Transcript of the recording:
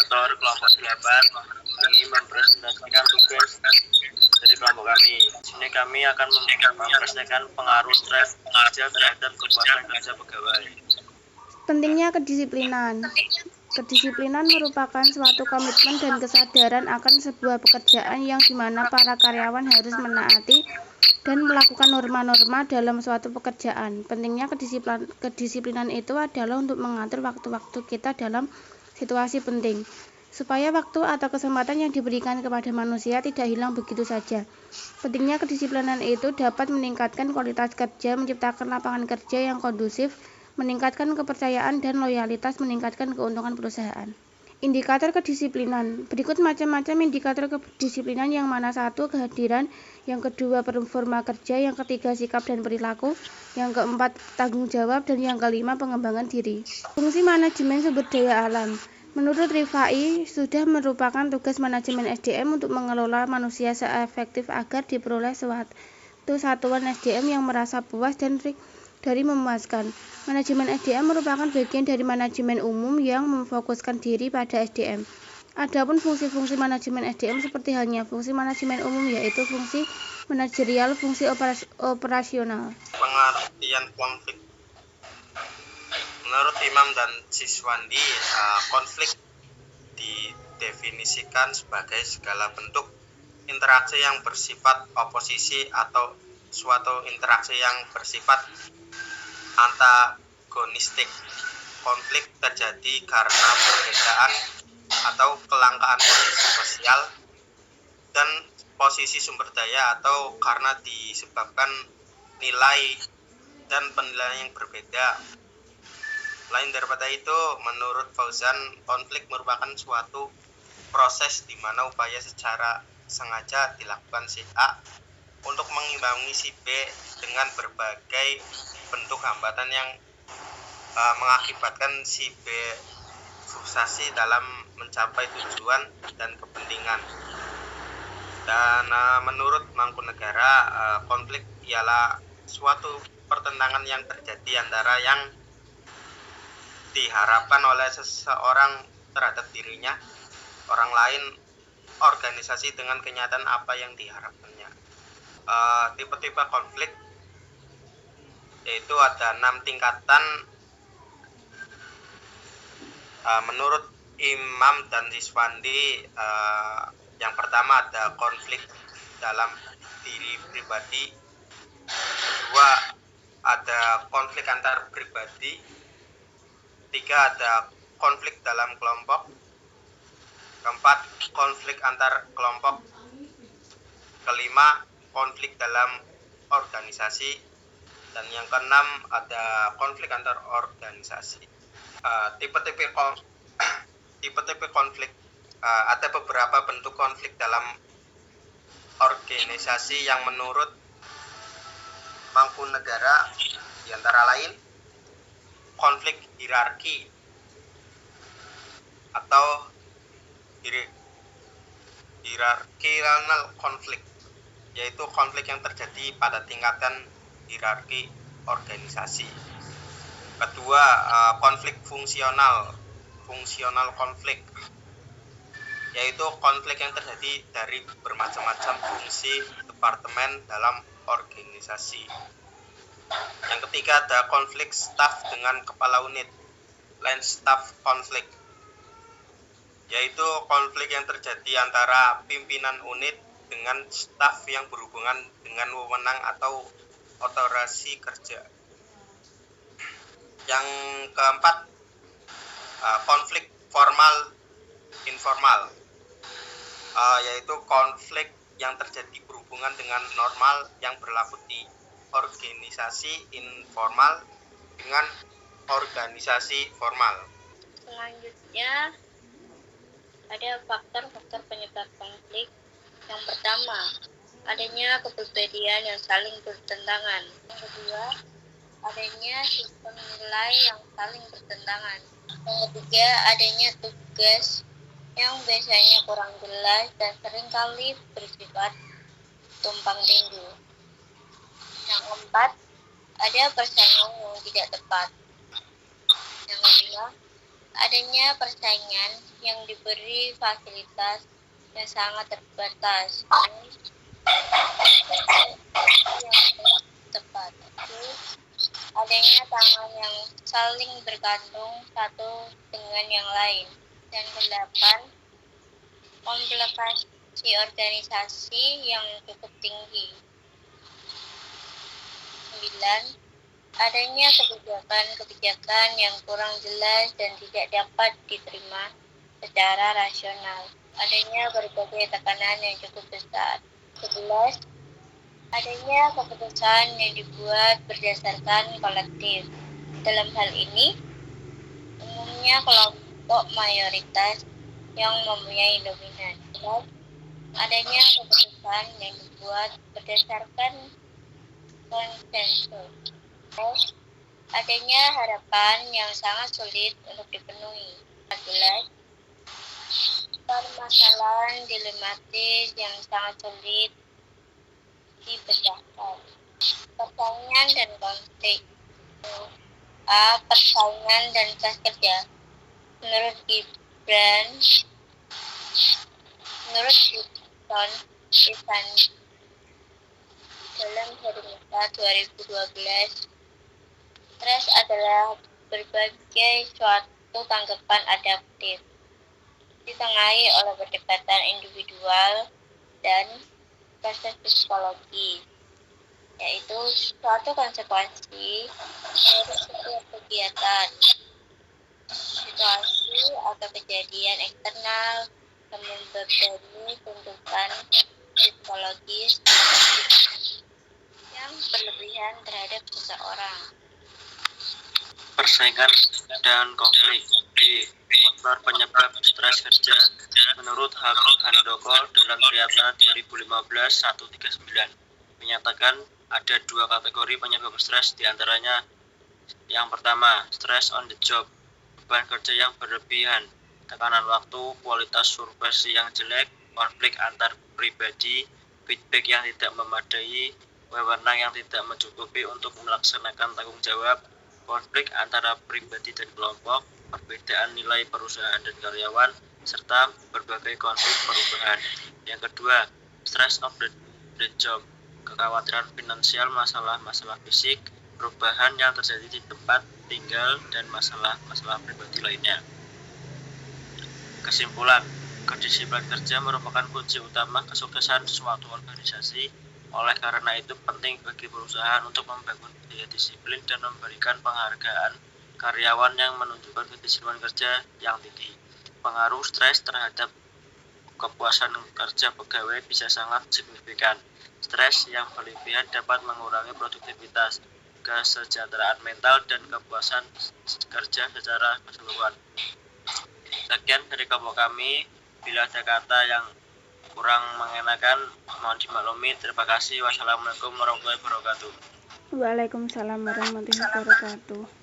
koordinator kelompok 8 ingin mempresentasikan tugas dari kelompok kami. Di sini kami akan mempresentasikan pengaruh stres kerja terhadap kepuasan kerja pegawai. Pentingnya kedisiplinan. Kedisiplinan merupakan suatu komitmen dan kesadaran akan sebuah pekerjaan yang dimana para karyawan harus menaati dan melakukan norma-norma dalam suatu pekerjaan. Pentingnya kedisiplinan itu adalah untuk mengatur waktu-waktu kita dalam situasi penting, supaya waktu atau kesempatan yang diberikan kepada manusia tidak hilang begitu saja. Pentingnya kedisiplinan itu dapat meningkatkan kualitas kerja, menciptakan lapangan kerja yang kondusif, meningkatkan kepercayaan dan loyalitas, meningkatkan keuntungan perusahaan. Indikator kedisiplinan. Berikut macam-macam indikator kedisiplinan, yang mana satu kehadiran, yang kedua performa kerja, yang ketiga sikap dan perilaku, yang keempat tanggung jawab, dan yang kelima pengembangan diri. Fungsi manajemen sumber daya alam. Menurut Rifai, sudah merupakan tugas manajemen SDM untuk mengelola manusia seefektif agar diperoleh suatu satuan SDM yang merasa puas dan dari memuaskan. Manajemen SDM merupakan bagian dari manajemen umum yang memfokuskan diri pada SDM. Adapun fungsi-fungsi manajemen SDM seperti halnya fungsi manajemen umum, yaitu fungsi manajerial, fungsi operasional. Pengertian konflik. Menurut Imam dan Siswandi, konflik didefinisikan sebagai segala bentuk interaksi yang bersifat oposisi atau suatu interaksi yang bersifat antagonistik. Konflik terjadi karena perbedaan atau kelangkaan posisi sosial dan posisi sumber daya, atau karena disebabkan nilai dan penilaian yang berbeda. Lain daripada itu, menurut Fauzan, konflik merupakan suatu proses di mana upaya secara sengaja dilakukan si A untuk mengimbangi si B dengan berbagai bentuk hambatan yang mengakibatkan si B frustasi dalam mencapai tujuan dan kepentingan. Dan menurut Mangkunegara, konflik ialah suatu pertentangan yang terjadi antara yang diharapkan oleh seseorang terhadap dirinya, orang lain, organisasi dengan kenyataan apa yang diharapkannya. Tipe-tipe konflik yaitu ada 6 tingkatan. Menurut Imam dan Siswandi, yang pertama ada konflik dalam diri pribadi, kedua ada konflik antar pribadi, ketiga ada konflik dalam kelompok, keempat konflik antar kelompok, kelima konflik dalam organisasi, dan yang keenam ada konflik antar organisasi. Tipe-tipe konflik, ada beberapa bentuk konflik dalam organisasi yang menurut Mangkunegara, diantara lain konflik hierarki atau hierarchical konflik, yaitu konflik yang terjadi pada tingkatan hierarki organisasi. Kedua, konflik fungsional konflik, yaitu konflik yang terjadi dari bermacam-macam fungsi departemen dalam organisasi. Yang ketiga ada konflik staf dengan kepala unit, line staff konflik, yaitu konflik yang terjadi antara pimpinan unit dengan staf yang berhubungan dengan wewenang atau otoritas kerja. Yang keempat, konflik formal informal, yaitu konflik yang terjadi berhubungan dengan normal yang berlaku di organisasi informal dengan organisasi formal. Selanjutnya ada faktor-faktor penyebab konflik. Yang pertama, adanya kepribadian yang saling bertentangan. Yang kedua, adanya sistem nilai yang saling bertentangan. Yang ketiga, adanya tugas yang biasanya kurang jelas dan seringkali bersifat tumpang tindih. Yang keempat, ada persaingan yang tidak tepat. Yang kelima, Adanya persaingan yang diberi fasilitas yang sangat terbatas. Yang tepat itu adanya tangan yang saling bergantung satu dengan yang lain. Dan kedelapan, komplikasi organisasi yang cukup tinggi. 9. Adanya kebijakan yang kurang jelas dan tidak dapat diterima secara rasional. Adanya berbagai tekanan yang cukup besar. 11. Adanya keputusan yang dibuat berdasarkan kolektif. Dalam hal ini, umumnya kelompok mayoritas yang mempunyai dominan. 12. Adanya keputusan yang dibuat berdasarkan konsensus. Adanya harapan yang sangat sulit untuk dipenuhi. 14. Permasalahan dilematis yang sangat sulit dipecahkan. Persaingan dan konflik. A. Persaingan dan kelas kerja. Menurut Gibson dalam Hermita 2012, stres adalah berbagai suatu tanggapan adaptif ditengahi oleh perdebatan individual dan proses psikologi, yaitu suatu konsekuensi dari setiap kegiatan, situasi atau kejadian eksternal yang membebani tuntutan psikologis yang berlebihan terhadap seseorang. Persaingan dan konflik. B. Faktor penyebab stres kerja. Menurut Handoko dalam Triatna 2015-139 menyatakan ada 2 kategori penyebab stres, diantaranya yang pertama, stress on the job, beban kerja yang berlebihan, tekanan waktu, kualitas supervisi yang jelek, konflik antar pribadi, feedback yang tidak memadai, wewenang yang tidak mencukupi untuk melaksanakan tanggung jawab, konflik antara pribadi dan kelompok, perbedaan nilai perusahaan dan karyawan, serta berbagai konflik perubahan. Yang kedua, stress of the job, kekhawatiran finansial, masalah-masalah fisik, perubahan yang terjadi di tempat tinggal, dan masalah-masalah pribadi lainnya. Kesimpulan, kedisiplinan kerja merupakan kunci utama kesuksesan suatu organisasi. Oleh karena itu penting bagi perusahaan untuk membangun budaya disiplin dan memberikan penghargaan karyawan yang menunjukkan kedisiplinan kerja yang tinggi. Pengaruh stres terhadap kepuasan kerja pegawai bisa sangat signifikan. Stres yang berlebihan dapat mengurangi produktivitas, kesejahteraan mental, dan kepuasan kerja secara keseluruhan. Sekian dari kelompok kami. Bila ada kata yang kurang mengenakan, mohon dimaklumi. Terima kasih. Wassalamualaikum warahmatullahi wabarakatuh. Waalaikumsalam warahmatullahi wabarakatuh.